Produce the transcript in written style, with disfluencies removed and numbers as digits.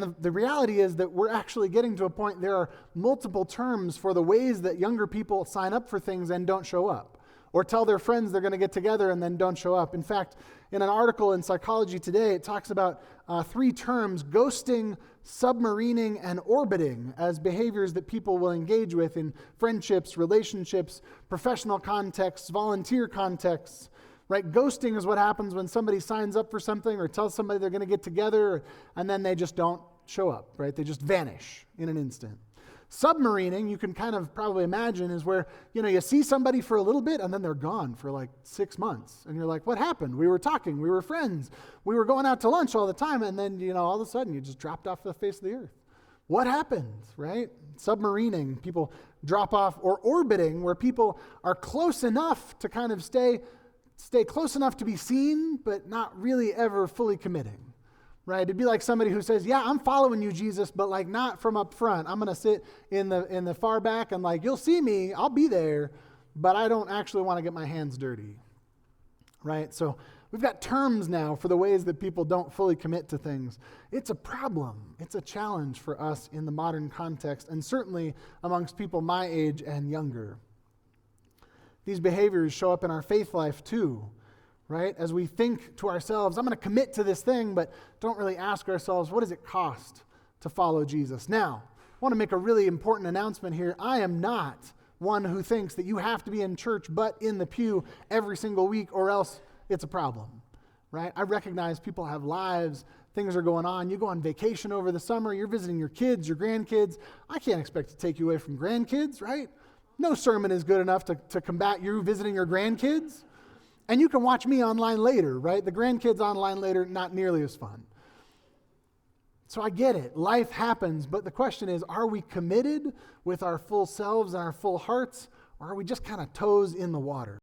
And the reality is that we're actually getting to a point, there are multiple terms for the ways that younger people sign up for things and don't show up, or tell their friends they're going to get together and then don't show up. In fact, in an article in Psychology Today, it talks about 3 terms: ghosting, submarining, and orbiting, as behaviors that people will engage with in friendships, relationships, professional contexts, volunteer contexts. Right? Ghosting is what happens when somebody signs up for something or tells somebody they're going to get together, and then they just don't show up, right? They just vanish in an instant. Submarining, you can kind of probably imagine, is where, you see somebody for a little bit and then they're gone for like 6 months. And you're like, what happened? We were talking, we were friends, we were going out to lunch all the time, and then, all of a sudden you just dropped off the face of the earth. What happened, right? Submarining, people drop off. Or orbiting, where people are close enough to kind of stay close enough to be seen, but not really ever fully committing, right? It'd be like somebody who says, yeah, I'm following you, Jesus, but like not from up front. I'm going to sit in the far back and like, you'll see me, I'll be there, but I don't actually want to get my hands dirty, right? So we've got terms now for the ways that people don't fully commit to things. It's a problem. It's a challenge for us in the modern context, and certainly amongst people my age and younger. These behaviors show up in our faith life too, right? As we think to ourselves, I'm going to commit to this thing, but don't really ask ourselves, what does it cost to follow Jesus? Now, I want to make a really important announcement here. I am not one who thinks that you have to be in church but in the pew every single week, or else it's a problem, right? I recognize people have lives, things are going on. You go on vacation over the summer, you're visiting your kids, your grandkids. I can't expect to take you away from grandkids, right? No sermon is good enough to combat you visiting your grandkids. And you can watch me online later, right? The grandkids online later, not nearly as fun. So I get it. Life happens. But the question is, are we committed with our full selves and our full hearts? Or are we just kind of toes in the water?